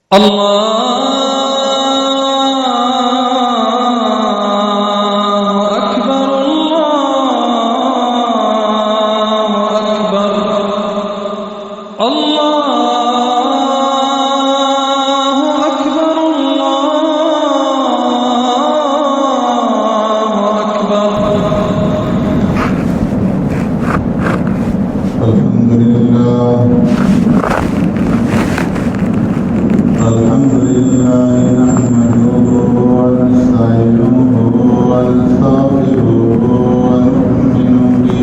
الله أكبر الله أكبر الله أكبر الله أكبر. الحمد لله نحمده ونستعينه ونستغفره ونؤمن به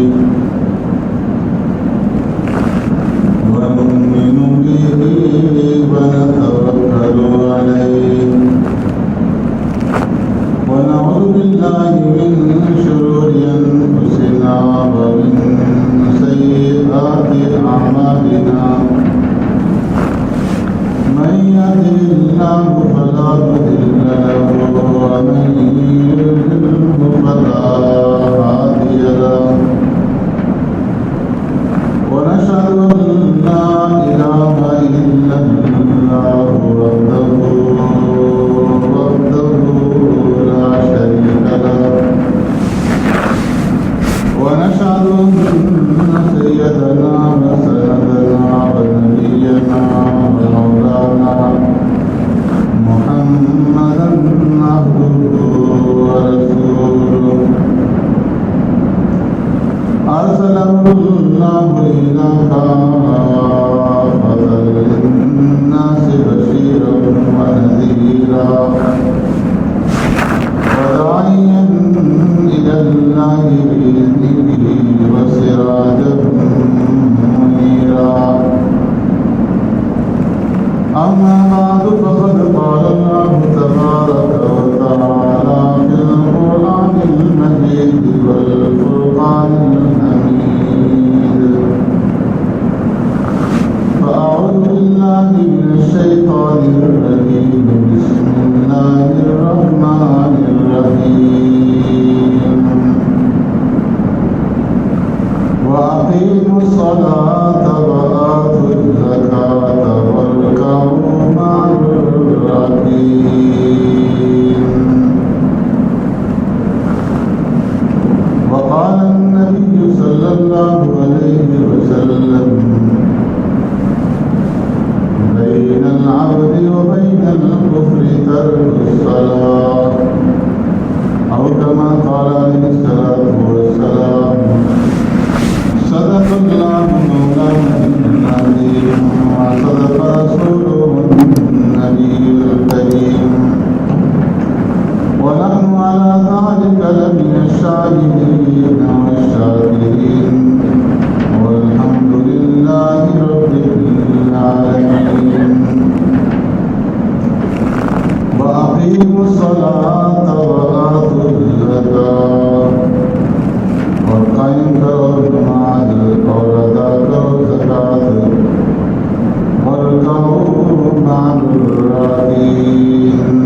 ونتوكل عليه ونعوذ بالله من شرور أنفسنا ومن سيئات أعمالنا. من يهده الله فلا مضل له ومن يضلل فلا هادي له. ونشهد أن لا إله إلا الله وحده لا شريك له. ونشهد أن سيدنا وسندنا ونبينا ومولانا محمدا عبده ورسوله أرسله الله إلى كافة للناس بشيرا ونذيرا وداعيا إلى الله بإذنه وسراجا منيرا. أما بعد فقد قال الله تبارك وتعالى في القرآن المجيد والفرقان الحميد. فأعوذ بالله من الشيطان الرجيم. بسم الله الرحمن الرحيم. وأقيموا الصلاة وآتوا الزكاة واركعوا مع الراكعين. وقال النبي صلى الله عليه وسلم: بين العبد وبين الكفر ترك الصلاة، أو كما قال عليه الصلاة والسلام. صدق الله مولانا العظيم وصدق رسوله النبي الكريم، ونحن على ذلك لمن الشاهدين والشاكرين، والحمد لله رب العالمين. وأقيموا الصلاة وآتوا الزكاة، اور قائم کرو نماز اور ادا کرو زکات، وارکعوا مع الراکعین،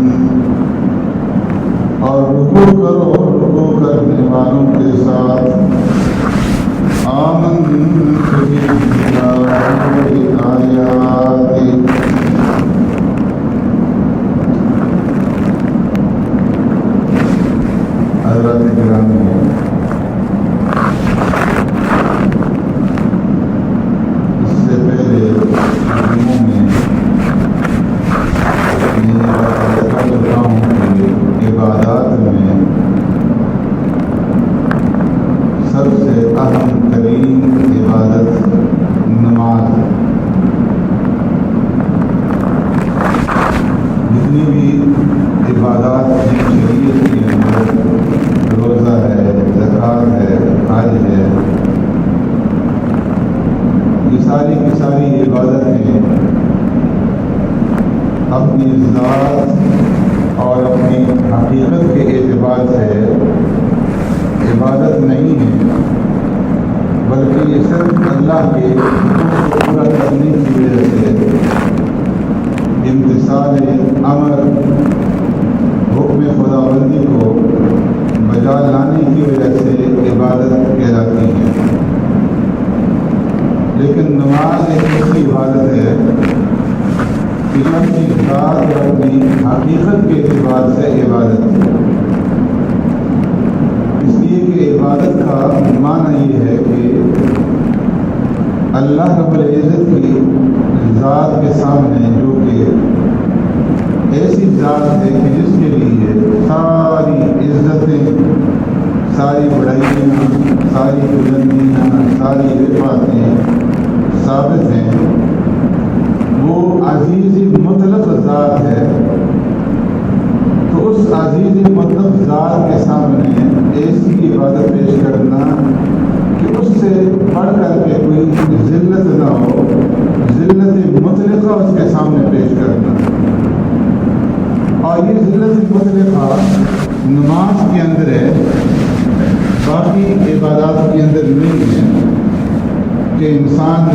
اور رکوع کرو رکوع کرنے والوں کے ساتھ. آمنت بالآیات. حضرات گرامی، عبادات میں سب سے اہم ترین عبادت نماز. جتنی بھی عبادات ہیں شریعت کے اندر، روزہ ہے، زکوٰۃ ہے، حج ہے، یہ ساری کی ساری عبادتیں اپنی ذات اور اپنی حقیقت کے اعتبار سے عبادت نہیں ہے، بلکہ یہ صرف اللہ کے حکم کو پورا کرنے کی وجہ سے، امتثال امر، حکم خداوندی کو بجا لانے کی وجہ سے عبادت کہلاتی ہے. لیکن نماز ایک ایسی عبادت ہے کہ جو اپنی ذات اور اپنی حقیقت کے اعتبار سے عبادت ہے۔ اس لیے کہ عبادت کا معنی یہ ہے کہ اللہ رب العزت کی ذات کے سامنے، جو کہ ایسی ذات ہے کہ جس کے لیے ساری عزتیں، ساری بڑائیاں، ساری بلندیاں، ساری رفعتیں ثابت ہیں، وہ عزیز مطلق ذات ہے۔ تو اس عزیز مطلق ذات کے سامنے ایسی عبادت پیش کرنا کہ اس سے بڑھ کر کے کوئی ذلت نہ ہو، ذلت مطلقہ اس کے سامنے پیش کرنا۔ اور یہ ذلت مطلقہ نماز کے اندر ہے، باقی عبادات کے اندر نہیں ہے کہ انسان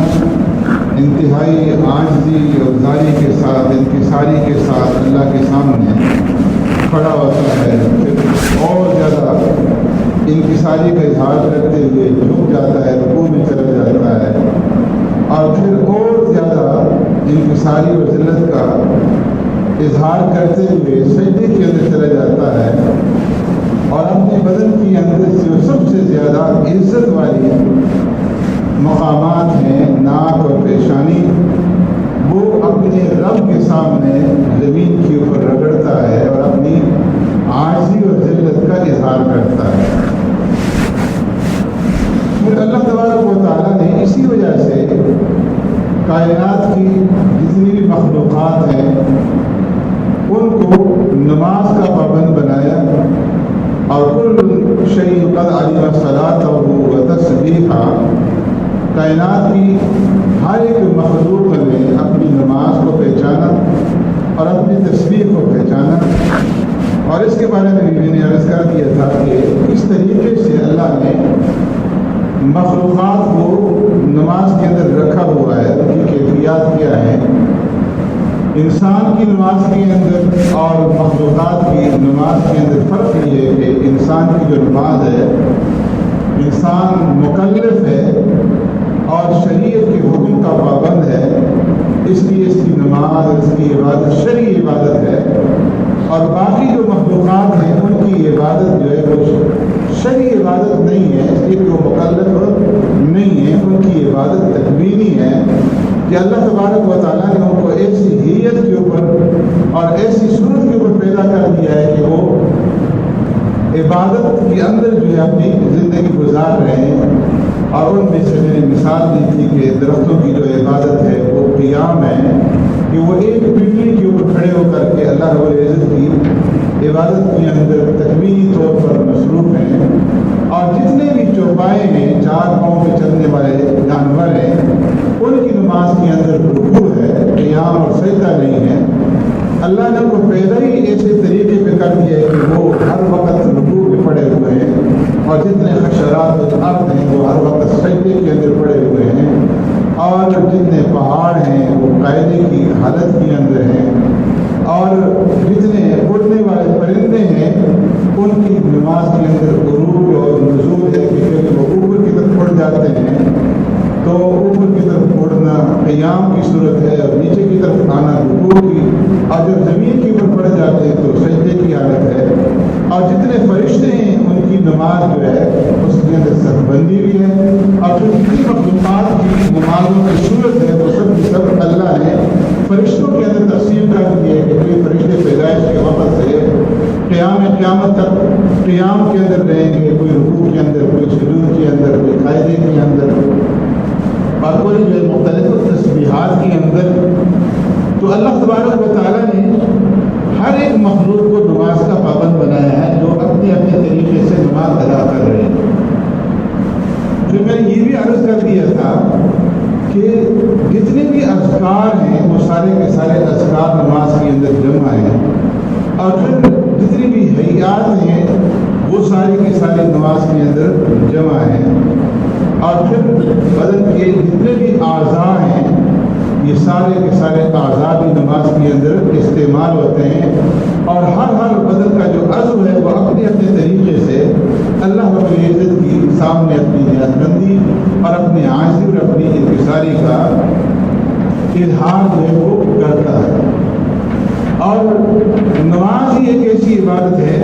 انتہائی عاجزی اور ذاری کے ساتھ، انکساری کے ساتھ اللہ کے سامنے کھڑا ہوتا ہے، پھر اور زیادہ انکساری کا اظہار کرتے ہوئے جھک جاتا ہے، رکوع میں چلا جاتا ہے، اور پھر اور زیادہ انکساری اور ذلت کا اظہار کرتے ہوئے سجدے کے اندر چلا جاتا ہے، اور اپنے بدن کے اندر جو سب سے زیادہ عزت والی مقامات ہیں، ناک اور پیشانی، وہ اپنے رب کے سامنے زمین کے اوپر رگڑتا ہے اور اپنی عاجزی اور ذلت کا اظہار کرتا ہے۔ پھر اللہ تبارک و تعالیٰ نے اسی وجہ سے کائنات کی جتنی بھی مخلوقات ہیں ان کو نماز کا پابند بنایا، اور کل شیء قد علم صلاته وتسبیحہ، کائنات کی ہر ایک مخلوق نے اپنی نماز کو پہچانا اور اپنی تسبیح کو پہچانا۔ اور اس کے بارے میں بھی میں نے عرض کر دیا تھا کہ اس طریقے سے اللہ نے مخلوقات کو نماز کے اندر رکھا ہوا ہے، ان کی کیفیات کیا ہے۔ انسان کی نماز کے اندر اور مخلوقات کی نماز کے اندر فرق یہ ہے کہ انسان کی جو نماز ہے، انسان مکلف ہے اور شریعت کے حکم کا پابند ہے، اس لیے اس کی نماز، اس کی عبادت شرعی عبادت ہے۔ اور باقی جو مخلوقات ہیں ان کی عبادت جو ہے وہ شرعی عبادت نہیں ہے، اس لیے وہ مکلف نہیں ہے، ان کی عبادت تکوینی ہے کہ اللہ تبارک و تعالیٰ نے ان کو ایسی ہیت کے اوپر اور ایسی صورت کے اوپر پیدا کر دیا ہے کہ وہ عبادت کے اندر جو ہے اپنی زندگی گزار رہے ہیں۔ اور ان میں سے میں نے مثال دی تھی کہ درختوں کی جو عبادت ہے وہ قیام ہے، کہ وہ ایک پنڈلی کے اوپر کھڑے ہو کر کے اللہ رب العزت کی عبادت کے اندر تکمیلی طور پر مصروف ہیں۔ اور جتنے بھی چوپائے ہیں، چار پاؤں پہ چلنے والے جانور ہیں، ان کی نماز کے اندر رکوع ہے، قیام اور سجدہ نہیں ہے۔ اللہ نے ان کو پیدا ہی ایسے طریقے پہ کر دیا ہے کہ وہ ہر وقت رکوع میں پڑے ہوئے ہیں، اور جتنے حشرات و جنات ہیں وہ ہر وقت سجدے کے اندر پڑے ہوئے ہیں، اور جتنے پہاڑ ہیں وہ قاعدے کی حالت کے اندر ہیں، اور جتنے اڑنے والے پرندے ہیں ان کی نماز کے اندر عروج اور نزول ہے، کیونکہ وہ اوپر کی طرف اڑ جاتے ہیں تو اوپر کی طرف اڑنا قیام کی صورت ہے، اور نیچے کی طرف آنا رکوع کی، اور جب زمین کے اوپر پڑ جاتے ہیں تو سجدے کی حالت ہے۔ اور جتنے فرشتے ہیں ان کی نماز جو ہے اس کے اندر صف بندی بھی ہے، اور جو جتنی مخلوقات کی نمازوں کی صورت ہے وہ سب کی سب اللہ نے فرشتوں کے اندر تقسیم کر دی ہے کہ کوئی فرشتے پیدائش کے وقت سے قیامت تک قیام کے اندر رہیں گے، کوئی رکوع کے اندر، کوئی سجود کے اندر، کوئی قاعدے کے اندر، اور کوئی جو مختلف تسبیحات کے اندر۔ تو اللہ تبارک و تعالیٰ نے ہر ایک مخلوق کو نماز کا پابند بنایا ہے، جو اپنے اپنے طریقے سے نماز ادا کر رہے ہیں۔ پھر میں نے یہ بھی عرض کر دیا تھا کہ جتنے بھی اذکار ہیں وہ سارے کے سارے اذکار نماز کے اندر جمع ہیں، اور پھر جتنی بھی حیات ہیں وہ سارے کے سارے نماز کے اندر جمع ہیں، اور پھر بدن کے جتنے بھی اعضاء ہیں یہ سارے کے سارے اعضاء بھی نماز کے اندر استعمال ہوتے ہیں، اور ہر بدن کا جو عضو ہے وہ اپنے اپنے طریقے سے اللہ رب العزت کی سامنے اپنی نیت بندی اور اپنے عاجزی اور اپنی انکساری کا اظہار جو ہے وہ کرتا ہے۔ اور نماز ہی ایک ایسی عبادت ہے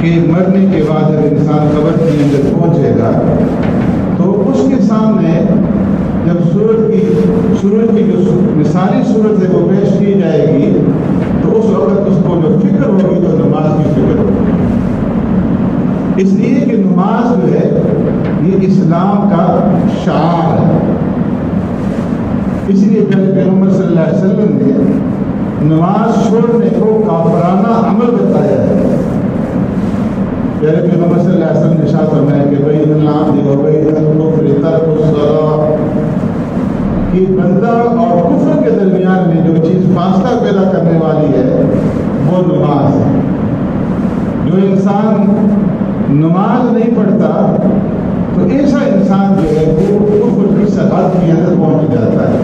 کہ مرنے کے بعد جب انسان قبر کے اندر پہنچے گا تو اس کے سامنے جب سورج کی جو مثالی صورت ہے وہ پیش کی جائے گی تو اس وقت اس کو جو فکر ہوگی تو نماز کی فکر ہوگی۔ اس لیے کہ نماز جو ہے یہ اسلام کا شعار ہے۔ اس لیے پیغمبر صلی اللہ علیہ وسلم نے نماز چھوڑنے کو کافرانہ عمل بتایا ہے۔ پیارے پیغمبر صلی اللہ علیہ وسلم نے ارشاد فرمایا کہ بین العبد و بین الکفر ترک الصلاۃ، کہ بندہ اور کفر کے درمیان میں جو چیز فاصلہ پیدا کرنے والی ہے وہ نماز ہے۔ جو انسان نماز نہیں پڑھتا تو ایسا انسان جو ہے وہ کفر کی سرحد کے اندر پہنچ جاتا ہے۔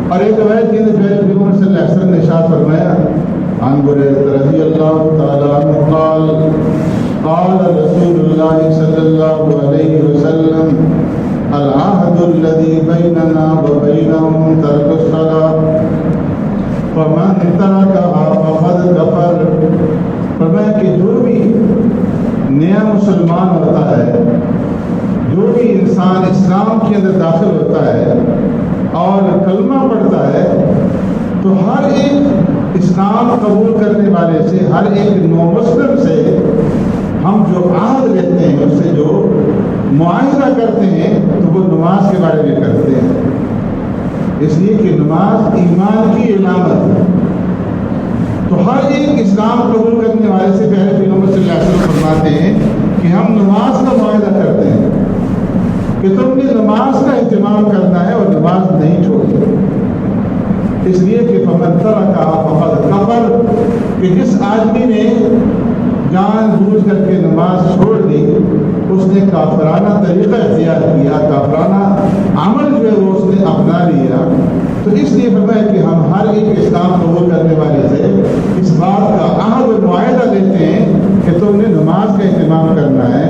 اور ایک روایت کے اندر پیغمبر صلی اللہ علیہ وسلم نے ارشاد فرمایا عن بريدة رضي الله تعالى عنه قال قال رسول الله صلى الله عليه وسلم العهد الذي بيننا وبينهم ترك الصلاة فمن تركها فقد كفر۔ فرمایا کہ جو بھی نیا مسلمان ہوتا ہے، جو بھی انسان اسلام کے اندر داخل ہوتا ہے اور کلمہ پڑھتا ہے تو ہر ایک اسلام قبول کرنے والے سے، ہر ایک نو مسلم سے ہم جو عہد لیتے ہیں، اس سے جو معاہدہ کرتے ہیں تو وہ نماز کے بارے میں کرتے ہیں۔ اس لیے کہ نماز ایمان کی علامت ہے۔ تو ہر ایک اسلام قبول کرنے والے سے پیارے پیغمبر صلی اللہ علیہ وسلم فرماتے ہیں کہ ہم نماز کا معاہدہ کرتے ہیں کہ تم نے نماز کا اہتمام کرنا ہے اور نماز نہیں چھوڑنی۔ اس لیے کہ فمن ترکھا فقد کفر، کہ جس آدمی نے جان بوجھ کر کے نماز چھوڑ دی اس نے کافرانہ طریقہ اختیار کیا، کافرانہ عمل جو ہے وہ اس نے اپنا لیا۔ تو اس لیے فرمایا کہ ہم ہر ایک اسلام قبول کرنے والے سے اس بات کا عہد و معاہدہ لیتے ہیں کہ تم نے نماز کا اہتمام کرنا ہے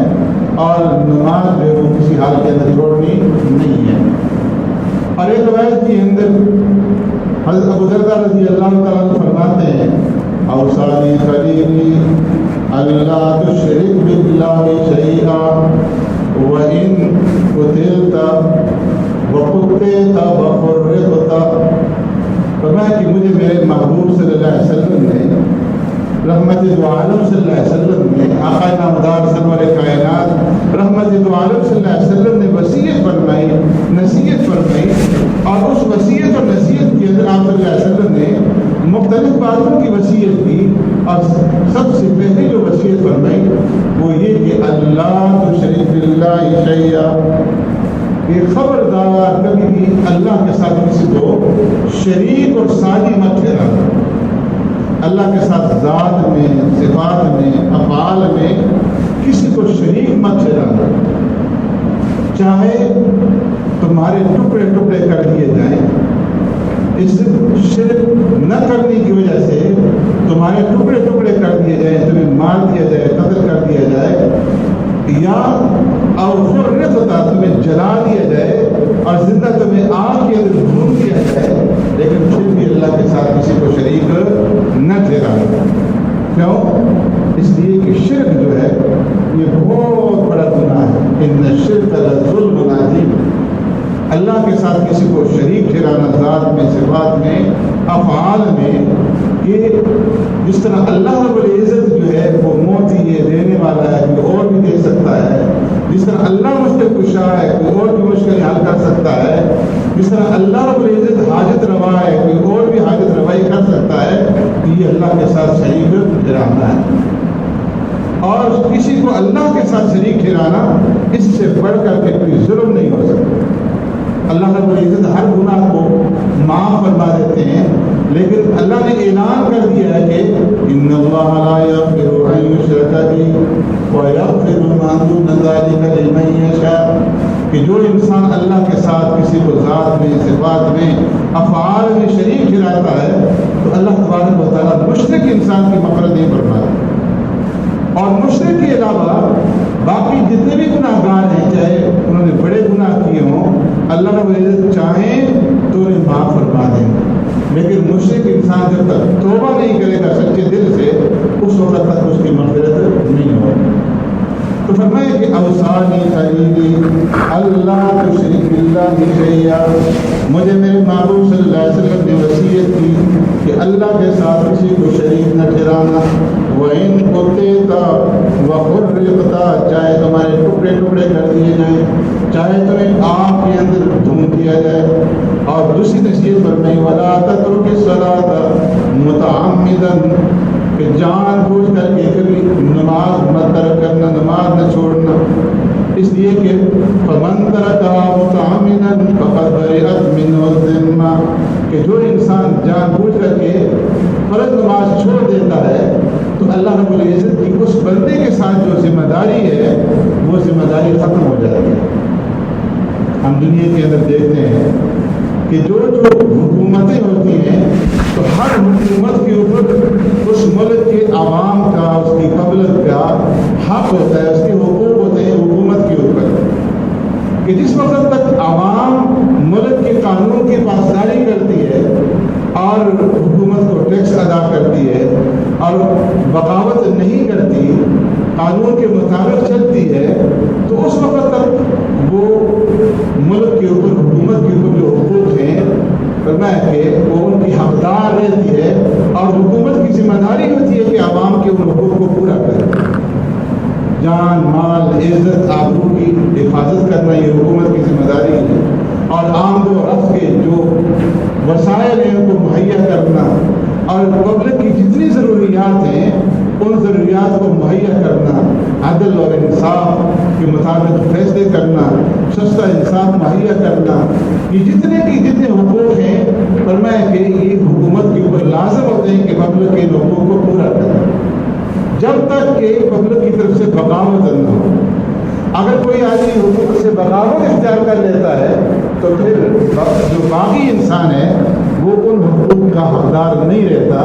اور نماز جو ہے وہ کسی حال کے اندر چھوڑنی نہیں ہے۔ اور ایک روایت کے اندر حضرت ابو درداء رضی اللہ تعالیٰ عنہ فرماتے ہیں اوصانی خلیلی اللہ تشرک باللہ شیئا وَإِن قتلت وَقُتِلْتَ وَفُرِّقْتَ۔ فرمایا کہ مجھے میرے محبوب صلی اللہ علیہ وسلم نے، رحمت دو عالم صلی اللہ علیہ وسلم نے، آقا نامدار سرور کائنات رحمت دو عالم صلی اللہ علیہ وسلم نے وصیت فرمائی، نصیحت فرمائی، اور اس وصیت اور نصیحت کے اندر آپ صلی اللہ علیہ وسلم نے مختلف باتوں کی وصیت کی، اور سب سے پہلے جو وصیت فرمائی وہ یہ کہ اللہ تشرک باللہ شیئا، کہ خبردار کبھی بھی اللہ کے ساتھ کسی کو شریک اور ساجی مت ٹھہرانا۔ اللہ کے ساتھ ذات میں، صفات میں، افعال میں کسی کو شریک مت ٹھہرانا۔ چاہے تمہارے ٹکڑے ٹکڑے کر دیے جائیں، اس شرک نہ کرنے کی وجہ سے تمہارے ٹکڑے ٹکڑے کر دیے جائیں، تمہیں مار دیا جائے، قتل کر دیا جائے، یا فرقت تمہیں جلا دیا جائے اور زندہ تمہیں آگ کے اندر بھون دیا جائے، لیکن پھر بھی اللہ کے ساتھ کسی کو شریک نہ ٹھہرانا۔ کیوں؟ اس لیے کہ شرک جو ہے یہ بہت بڑا گناہ ہے۔ ان الشرک لظلم عظیم، اللہ کے ساتھ کسی کو شریک ٹھہرانا ذات میں، صفات میں، افعال میں، کہ جس طرح اللہ رب العزت جو ہے وہ موت یہ دینے والا ہے، کوئی اور بھی دے سکتا ہے، جس طرح اللہ مشکل کشا ہے کوئی اور بھی مشکل حل کر سکتا ہے، جس طرح اللہ رب العزت حاجت روا ہے کوئی اور بھی حاجت روائی کر سکتا ہے، یہ اللہ کے ساتھ شریک ٹھہرانا ہے۔ اور کسی کو اللہ کے ساتھ شریک ٹھہرانا اس سے بڑھ کر کے کوئی ظلم نہیں ہو سکتا۔ اللہ رب العزت ہر گناہ کو معاف فرما دیتے ہیں، لیکن اللہ نے اعلان کر دیا ہے کہ ان اللہ لا یغفر ان یشرک بہ ویغفر ما دون ذلک لمن یشاء، کہ جو انسان اللہ کے ساتھ کسی کو ذات میں، صفات میں، افعال میں شریک ٹھہراتا ہے تو اللہ تبارک و تعالیٰ مشرک انسان کی مغفرت نہیں فرماتا۔ اور مشرک کے علاوہ باقی جتنے بھی گناہ گار ہیں، چاہے انہوں نے بڑے گناہ کیے ہوں، اللہ رب العزت چاہیں تو انہیں لیکن مشرک انسان جب تک توبہ نہیں کرے گا سچے دل سے اس وقت تک اس کی مغفرت نہیں ہوگی۔ تو فرمایا کہ اوصانی خلیلی اللہ تشرک باللہ شیئا، مجھے میرے محبوب صلی اللہ علیہ وسلم نے وصیت کی کہ اللہ کے ساتھ کسی کو شریک نہ ٹھہرانا۔ وَإِن قُتِلْتَ وَحُرِّقْتَ، چاہے تمہارے ٹکڑے ٹکڑے کر دیے جائیں، چاہے تمہیں آگ کے اندر دھون دیا جائے۔ اور دوسری نصیحت فرمائی وَلَا تَتْرُكِ الصَّلَاةَ مُتَعَمِّدًا، کہ جان بوجھ کر کے کبھی نماز مت ترک کرنا، نماز نہ چھوڑنا، اس لیے کہ فَمَن تَرَكَهَا مُتَعَمِّدًا فَقَدْ بَرِئَتْ مِنْهُ الذِّمَّةُ، کہ جو انسان جان بوجھ کر کے فرض نماز چھوڑ دیتا ہے تو اللہ رب العزت کی اس بندے کے ساتھ جو ذمہ داری ہے وہ ذمہ داری ختم ہو جاتی ہے۔ ہم دنیا کے اندر دیکھتے ہیں کہ جو حکومتیں ہوتی ہیں تو ہر حکومت کے اوپر اس ملک کے عوام کا، اس کی پبلک کا حق ہوتا ہے، اس کے حقوق ہوتے ہیں حکومت کے اوپر، کہ جس وقت تک عوام ملک کے قانون کی پاسداری کرتی ہے اور حکومت کو ٹیکس ادا کرتی ہے اور بغاوت نہیں کرتی، قانون کے مطابق چلتی ہے، تو اس وقت تک وہ ملک کے اوپر، حکومت کے اوپر جو حقوق ہیں فرمایا کہ وہ ان کی حقدار رہتی ہے، اور حکومت کی ذمہ داری ہوتی ہے کہ عوام کے ان حقوق کو پورا کرے۔ جان، مال، عزت، آبرو کی حفاظت کرنا یہ حکومت کی ذمہ داری ہے، اور آمد و رفت کے جو وسائل ہیں ان کو مہیا کرنا، اور پبلک کی جتنی ضروریات ہیں ان ضروریات کو مہیا کرنا، عدل اور انصاف کے مطابق فیصلے کرنا، سستا انصاف مہیا کرنا، یہ جتنے حقوق ہیں فرمایا کہ یہ حکومت کے اوپر لازم ہوتے ہیں کہ پبلک کے حقوق کو پورا کرے، جب تک کہ پبلک کی طرف سے بغاوت نہ ہو۔ اگر کوئی آدمی حکومت سے بغاوت اختیار کر لیتا ہے تو پھر جو باقی انسان ہے وہ ان حقوق کا حقدار نہیں رہتا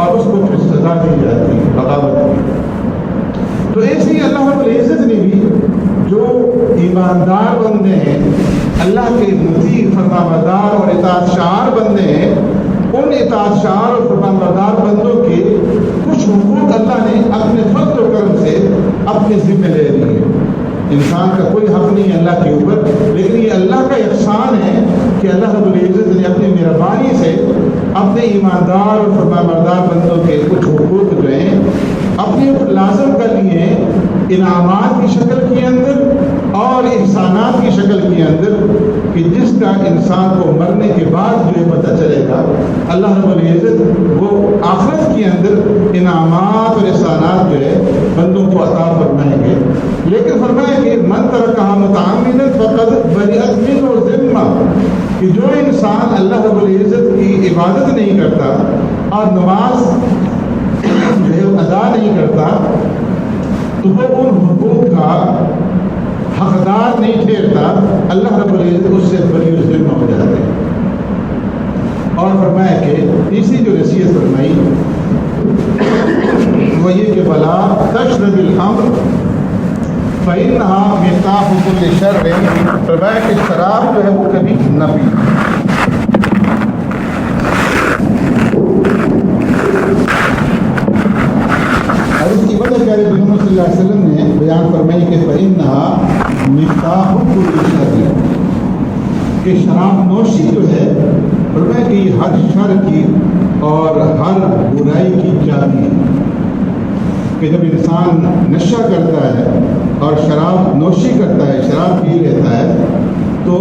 اور اس کو پھر سزا دی جاتی ہے بغاوت کی۔ تو ایسے ہی اللہ رب العزت نے بھی جو ایماندار بندے ہیں، اللہ کے مطیع فرمانبردار اور اطاعت شعار بندے ہیں، ان اطاعت شعار اور فرمانبردار بندوں کے کچھ حقوق اللہ نے اپنے فضل و کرم سے اپنے ذمہ لے لیے۔ انسان کا کوئی حق نہیں ہے اللہ کے اوپر، لیکن یہ اللہ کا احسان ہے کہ اللہ رب العزت نے اپنی مہربانی سے اپنے ایماندار اور فرمانبردار بندوں کے کچھ حقوق جو ہیں اپنے اوپر لازم کر لیے ہیں، انعامات کی شکل کے اندر اور احسانات کی شکل کے اندر، کہ جس کا انسان کو مرنے کے بعد جو ہے پتہ چلے گا۔ اللہ رب العزت وہ آخرت کے اندر انعامات اور احسانات جو ہے بندوں کو عطا فرمائیں گے، لیکن فرمایا کہ من ترکہا متعمدا فقد بریئت منہ الذمہ، کہ جو انسان اللہ رب العزت کی عبادت نہیں کرتا اور نماز جو ہے ادا نہیں کرتا تو وہ ان حقوق کا حقدار نہیں ٹھہرتا، اللہ رب العزت اس سے بری ذمہ ہو جاتے ہیں۔ اور فرمایا کہ تیسری جو نصیحت فرمائی وہ یہ کہ بلا تشرب الخمر فإنها مفتاح كل شر، فرمایا کہ شراب جو ہے وہ کبھی نہ پی۔ اور اس کی وجہ پیارے محمد صلی اللہ علیہ وسلم نے بیان فرمائی کہ فإنها مفتاح كل شر، کہ شراب نوشی جو ہے فرمایا کہ یہ ہر شر کی اور ہر برائی کی چابی ہے، کہ جب انسان نشہ کرتا ہے اور شراب نوشی کرتا ہے، شراب پی لیتا ہے، تو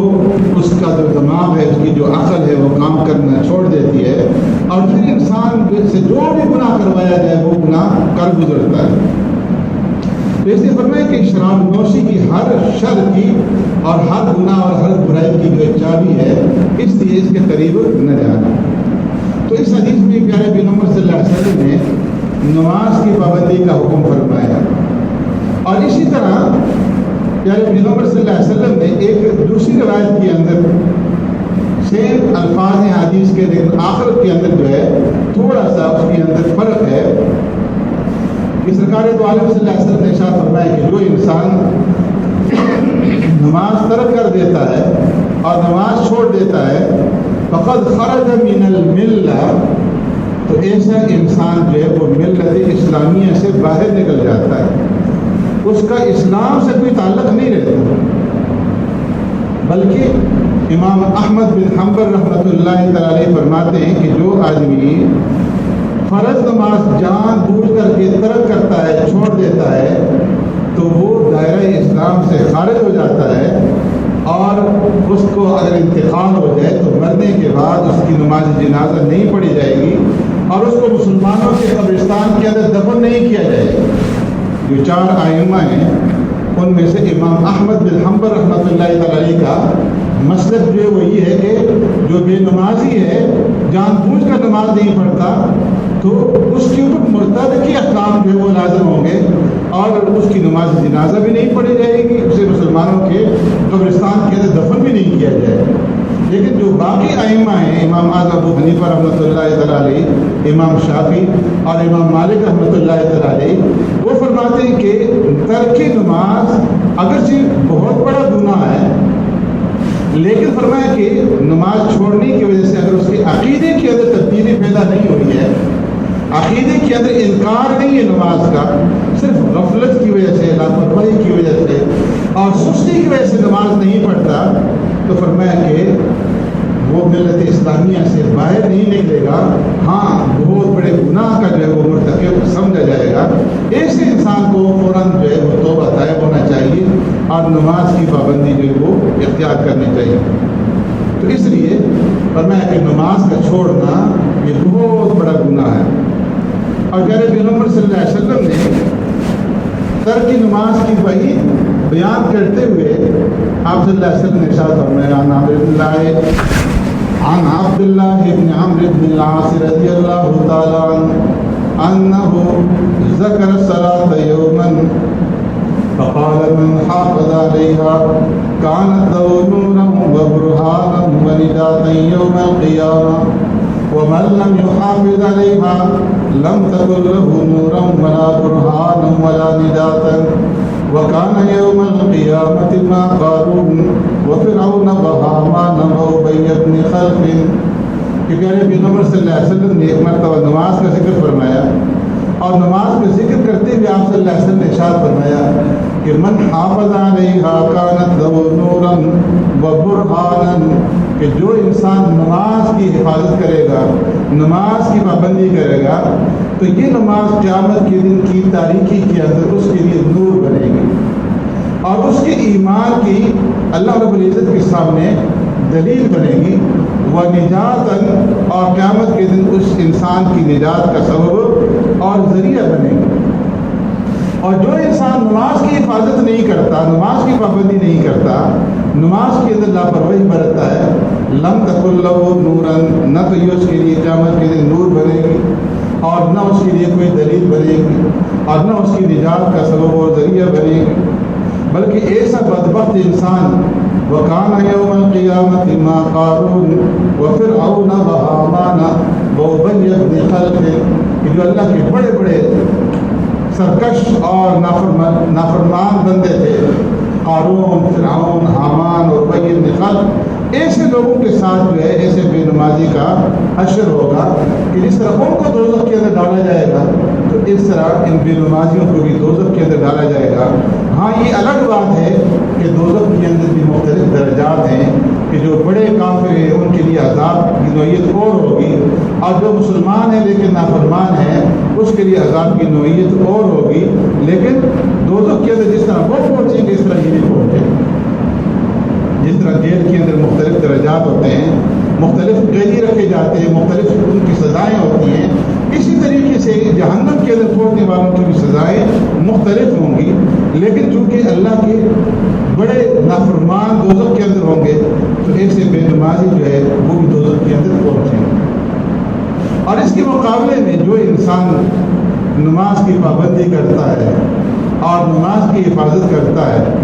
اس کا جو دماغ ہے، اس کی جو عقل ہے وہ کام کرنا چھوڑ دیتی ہے، اور پھر انسان سے جو بھی گناہ کروایا جائے وہ گناہ کر گزرتا ہے۔ تو اس نے فرمایا کہ شراب نوشی کی ہر شر کی اور ہر گناہ اور ہر برائی کی جو چابی ہے، اس لیے اس کے قریب نہ جانا۔ تو اس حدیث میں پیارے پیغمبر صلی اللہ علیہ وسلم نے نماز کی پابندی کا حکم فرمایا، اور اسی طرح پیارے پیغمبر صلی اللہ علیہ وسلم نے ایک دوسری روایت کے اندر سیم الفاظ ہیں حدیث کے، لیکن آخرت کے اندر جو ہے تھوڑا سا اس کے اندر فرق ہے، کہ سرکار دو عالم صلی اللہ علیہ وسلم نے ارشاد فرمایا کہ جو انسان نماز ترک کر دیتا ہے اور نماز چھوڑ دیتا ہے فقد خرج من الملہ، تو ایسا انسان جو ہے وہ ملت اسلامیہ سے باہر نکل جاتا ہے، اس کا اسلام سے کوئی تعلق نہیں رہتا۔ بلکہ امام احمد بن حنبل رحمۃ اللہ تعالی علیہ فرماتے ہیں کہ جو آدمی فرض نماز جان بوجھ کر کے ترک کرتا ہے، چھوڑ دیتا ہے، تو وہ دائرہ اسلام سے خارج ہو جاتا ہے، اور اس کو اگر انتقال ہو جائے تو مرنے کے بعد اس کی نماز جنازہ نہیں پڑھی جائے گی، اور اس کو مسلمانوں کے قبرستان کے اندر دفن نہیں کیا جائے گا۔ جو 4 ائمہ ہیں ان میں سے امام احمد بن حنبل رحمۃ اللہ تعالی علیہ کا مسلک جو ہے وہ یہ ہے کہ جو بے نمازی ہے، جان بوجھ کر نماز نہیں پڑھتا، تو اس کے اوپر مرتد کے احکام جو ہے وہ لازم ہوں گے، اور اس کی نماز جنازہ بھی نہیں پڑھی جائے گی، اسے مسلمانوں کے قبرستان کے اندر دفن بھی نہیں کیا جائے گا۔ لیکن جو باقی ائمہ ہیں، امام اعظم ابو حنیفہ رحمۃ اللہ تعالی علیہ، امام شافعی اور امام مالک رحمۃ اللہ تعالی علیہ، وہ فرماتے ہیں کہ ترک نماز اگرچہ بہت بڑا گناہ ہے، لیکن فرمایا کہ نماز چھوڑنے کی وجہ سے اگر اس کے عقیدے کے اندر تبدیلی پیدا نہیں ہوئی ہے، عقیدے کے اندر انکار نہیں ہے نماز کا، صرف غفلت کی وجہ سے، لاپرواہی کی وجہ سے اور سستی کی وجہ سے نماز نہیں پڑھتا، تو فرمایا کہ وہ ملت اسلامیہ سے باہر نہیں نکلے گا، ہاں بہت بڑے گناہ کا جو ہے وہ مرتکب سمجھا جائے گا۔ ایسے انسان کو فوراً جو ہے وہ توبہ طائب ہونا چاہیے اور نماز کی پابندی جو ہے وہ اختیار کرنی چاہیے۔ تو اس لیے فرمایا کہ نماز کا چھوڑنا یہ بہت بڑا گناہ ہے، اور پیارے پیغمبر صلی اللہ علیہ وسلم نے ترک نماز کی وعید بیان کرتے ہوئے آپ صلی اللہ علیہ وسلم نے ارشاد فرمایا، عن عبد الله بن عمرو بن العاص رضی اللہ تعالی عنہ ذکر الصلاة یوما فقال من حافظ عليها كانت له نورا وبرهانا ونجاة يوم القيامة ومن لم يحافظ عليها لم تكن له نورا ولا برهانا ولا نجاة وكان يوم القيامة مع قارون وفرعون وهامان وأبي بن خلف۔ کہ پیارے پیغمبر صلی اللہ علیہ وسلم نے ایک مرتبہ نماز کا ذکر فرمایا، اور نماز کا ذکر کرتے ہوئے آپ صلی اللہ علیہ وسلم نے ارشاد فرمایا کہ من حافظ علیہا کانت لہ نورا وبرہانا، کہ جو انسان نماز کی حفاظت کرے گا، نماز کی پابندی کرے گا، تو یہ نماز قیامت کے دن کی تاریکی کے اندر اس کے لیے نور بنے گی، اور اس کے ایمان کی اللہ رب العزت کے سامنے دلیل بنے گی، وَنِجَاتًا، اور قیامت کے دن اس انسان کی نجات کا سبب اور ذریعہ بنے گی۔ اور جو انسان نماز کی حفاظت نہیں کرتا، نماز کی پابندی نہیں کرتا، نماز کے اندر لاپرواہی برتتا ہے، لم تکن لہ نورا، نہ تو یہ اس کے لیے قیامت کے دن نور بنے گی، اور نہ اس کے لیے کوئی دلیل بنے گی، اور نہ اس کی نجات کا سبب اور ذریعہ بنے گی، بلکہ ایسا بدبخت انسان وَكَانَ يَوْمَ الْقِيَامَةِ مَعَ قَارُونَ وَفِرْعَوْنَ وَهَامَانَ وَأُبَيَّ بْنِ خَلْفٍ، کہ جو اللہ کے بڑے بڑے سرکش اور نافرمان بندے تھے، قارون، فرعون، حامان اور ابی بن خلف، ایسے لوگوں کے ساتھ جو ہے ایسے بے نمازی کا حشر ہوگا کہ جس طرح ان کو دوزخ کے اندر ڈالا جائے گا، تو اس طرح ان بے نمازیوں کو بھی دوزخ کے اندر ڈالا جائے گا۔ ہاں یہ الگ بات ہے کہ دوزخ کے اندر بھی مختلف درجات ہیں، کہ جو بڑے کافر ہیں ان کے لیے عذاب کی نوعیت اور ہوگی، اور جو مسلمان ہیں لیکن نافرمان ہیں اس کے لیے عذاب کی نوعیت اور ہوگی، لیکن دوزخ کے اندر جس طرح وہ پہنچیں گے اس طرح یہ نہیں پہنچے۔ جس طرح جیل کے اندر مختلف درجات ہوتے ہیں، مختلف قیدی رکھے جاتے ہیں، مختلف ان کی سزائیں ہوتی ہیں، اسی طریقے سے جہنم کے اندر چھوڑنے والوں کی بھی سزائیں مختلف ہوں گی، لیکن چونکہ اللہ کے بڑے نافرمان دوزخ کے اندر ہوں گے تو ایسے بے نمازی جو ہے وہ بھی دوزخ کے اندر پہنچیں گے۔ اور اس کے مقابلے میں جو انسان نماز کی پابندی کرتا ہے اور نماز کی حفاظت کرتا ہے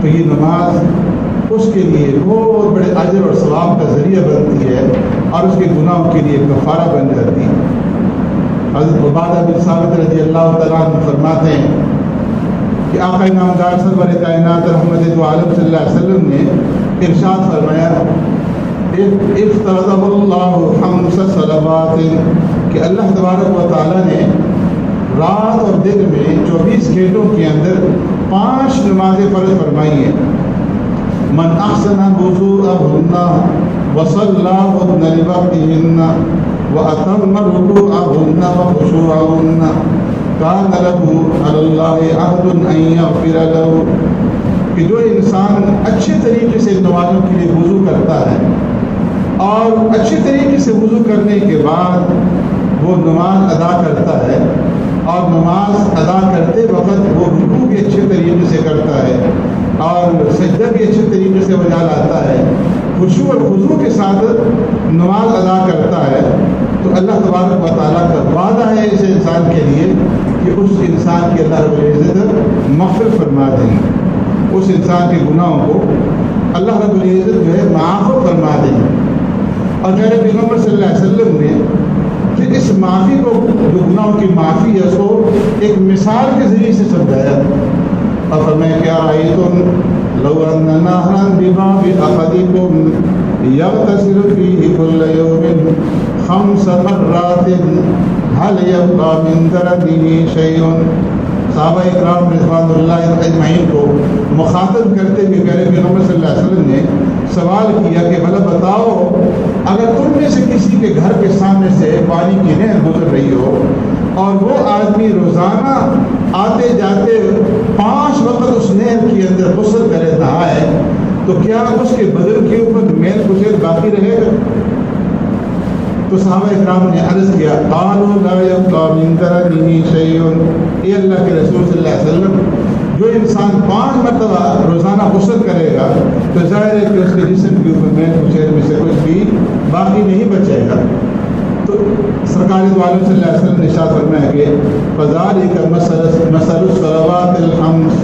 تو یہ نماز اس کے لیے بہت بڑے اجر اور ثواب کا ذریعہ بنتی ہے، اور اس کے گناہوں کے لیے کفارہ بن جاتی ہے۔ حضرت عبادہ بن ثابت رضی اللہ تعالیٰ عنہ فرماتے ہیں کہ آقا نامدار سرور کائنات رحمت دو عالم صلی اللہ علیہ وسلم نے ارشاد فرمایا افترض اللہ خمس صلوات کہ اللہ تبارک و تعالیٰ نے رات اور دن میں 24 گھنٹوں کے اندر 5 نمازیں فرض فرمائی ہیں. من احسن وضوءهن وصلاهن لوقتهن واتم ركوعهن وخشوعهن كان له على الله عهد ان يغفر له کہ جو انسان اچھے طریقے سے نمازوں کے لیے وضو کرتا ہے اور اچھے طریقے سے وضو کرنے کے بعد وہ نماز ادا کرتا ہے اور نماز ادا کرتے وقت وہ رکوع بھی اچھے طریقے سے کرتا ہے اور سجدہ بھی اچھے طریقے سے بجا لاتا ہے, خشوع اور خضوع کے ساتھ نماز ادا کرتا ہے, تو اللہ تبارک و تعالیٰ کا وعدہ ہے اس انسان کے لیے کہ اس انسان کی اللہ رب العزت مغفرت فرما دیں گے, اس انسان کے گناہوں کو اللہ رب العزت جو ہے معاف فرما دیں گے. اور میرے پیغمبر صلی اللہ علیہ وسلم نے پھر اس معافی کو, جو گناہوں کی معافی ہے, اس کو ایک مثال کے ذریعے سے سمجھایا. اور فرمایا کیا رأیتم لو ان نہرا بباب احدکم یغتسل فیہ کل یوم 5 مرات هل یبقى من درنه شیء. صحابہ اکرام رضوان اللہ اجمعین کو مخاطب کرتے ہوئے پیارے پیغمبر صلی اللہ علیہ وسلم نے سوال کیا کہ بھلا بتاؤ, اگر تم میں سے کسی کے گھر کے سامنے سے پانی کی نہر گزر رہی ہو اور وہ آدمی روزانہ آتے جاتے 5 وقت اس نہر کے اندر غسل کرے نہائے, تو کیا اس کے بدن کے اوپر میل کچیل باقی رہے گا؟ تو صحابہ اکرام نے عرض کیا قالوا لا يبقى من درنه شيء. اے اللہ کے رسول صلی اللہ علیہ وسلم, جو انسان 5 مرتبہ روزانہ غسل کرے گا تو ظاہر ہے کہ اس کے جسم کے اوپر میل کچیل میں سے کچھ بھی باقی نہیں بچے گا. تو سرکار دو عالم صلی اللہ علیہ وسلم نے ارشاد فرمایا کہ فذلك مثل الصلوات الخمس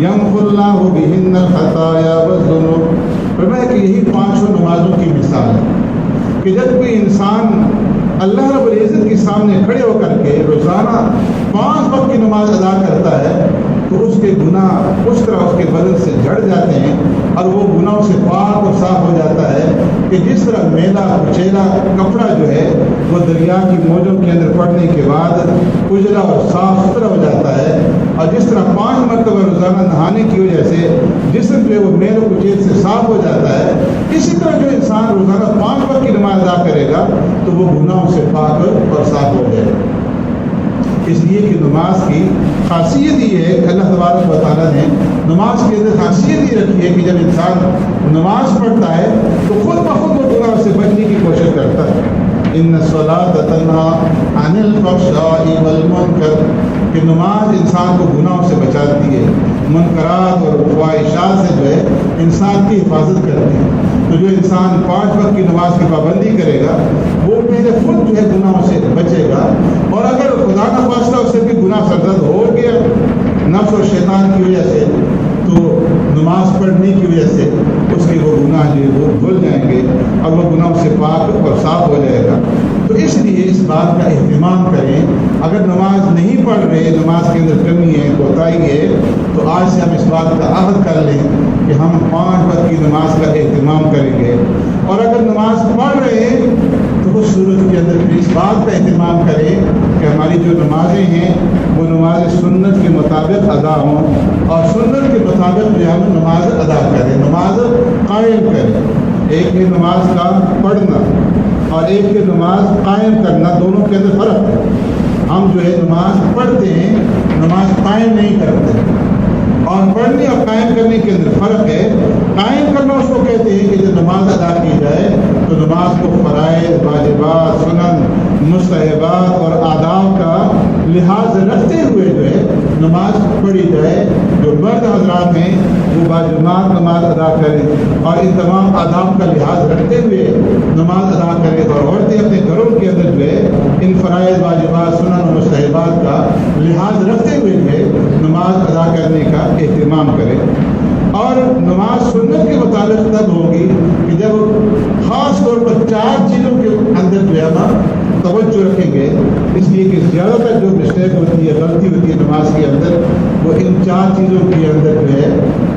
يمحو الله بهن الخطايا والذنوب. فرمایا کہ یہی 5 نمازوں کی مثال ہے کہ جب کوئی انسان اللہ رب العزت کے سامنے کھڑے ہو کر کے روزانہ 5 وقت کی نماز ادا کرتا ہے تو اس کے گناہ اس طرح اس کے بدن سے جھڑ جاتے ہیں اور وہ گناہوں سے پاک اور صاف ہو جاتا ہے کہ جس طرح میلا کچیلا کپڑا جو ہے وہ دریا کی موجوں کے اندر پڑنے کے بعد اجلا اور صاف ستھرا ہو جاتا ہے, اور جس طرح 5 مرتبہ روزانہ نہانے کی وجہ سے جسم جو ہے وہ میل و کچیل سے صاف ہو جاتا ہے, اسی طرح جو انسان روزانہ 5 وقت کی نماز ادا کرے گا تو وہ گناہوں سے پاک اور صاف ہو جائے گا. اس لیے کہ نماز کی خاصیت یہ ہے کہ اللہ تبارک و تعالیٰ نے نماز کے اندر خاصیت یہ رکھی ہے کہ جب انسان نماز پڑھتا ہے تو خود بخود وہ گناہ سے بچنے کی کوشش کرتا ہے. ان الصلاۃ تنہی عن الفحشاء والمنکر, کہ نماز انسان کو گناہوں سے بچاتی ہے, منکرات اور خواہشات سے جو ہے انسان کی حفاظت کرتی ہے. تو جو انسان 5 وقت کی نماز کی پابندی کرے گا وہ پہلے خود جو ہے گناہوں سے بچے گا, اور اگر خدا نہ خواستہ اس سے بھی گناہ سرزد ہو گیا نفس اور شیطان کی وجہ سے, تو نماز پڑھنے کی وجہ سے اس کے وہ گناہ جو ہے وہ دھل جائیں گے اور وہ گناہوں سے پاک اور صاف ہو جائے گا. تو اس لیے اس بات کا اہتمام کریں. اگر نماز نہیں پڑھ رہے, نماز کے اندر کمی ہے, کوتاہی ہے, تو آج سے ہم اس بات کا عہد کر لیں کہ ہم 5 وقت کی نماز کا اہتمام کریں گے. اور اگر نماز پڑھ رہے ہیں تو اس صورت کے اندر پھر اس بات کا اہتمام کریں کہ ہماری جو نمازیں ہیں وہ نماز سنت کے مطابق ادا ہوں, اور سنت کے مطابق جو ہم نماز ادا کریں, نماز قائم کریں. ایک ہے نماز کا پڑھنا اور ایک ہے نماز قائم کرنا, دونوں کے اندر فرق ہے. ہم جو ہے نماز پڑھتے ہیں, نماز قائم نہیں کرتے, اور پڑھنے اور قائم کرنے کے اندر فرق ہے. قائم کرنا اس کو کہتے ہیں کہ جب نماز ادا کی جائے تو نماز کو فرائض, واجبات, سنن, مستحبات اور آداب کا لحاظ رکھتے ہوئے جو ہے نماز پڑھی جائے. جو مرد حضرات ہیں وہ باجماعت نماز ادا کریں اور ان تمام آداب کا لحاظ رکھتے ہوئے نماز ادا کریں, اور عورتیں اپنے گھروں کے اندر جو ہے ان فرائض, واجبات, سنن و مستحبات کا لحاظ رکھتے ہوئے جو ہے نماز ادا کرنے کا اہتمام کریں. اور نماز سنت کے مطابق تب ہوگی کہ جب خاص طور پر 4 چیزوں کے اندر جو ہے ہم توجہ رکھیں گے. اس لیے کہ زیادہ تر جو مسٹیک ہوتی ہے, غلطی ہوتی ہے نماز کے اندر, وہ ان 4 چیزوں کے اندر جو ہے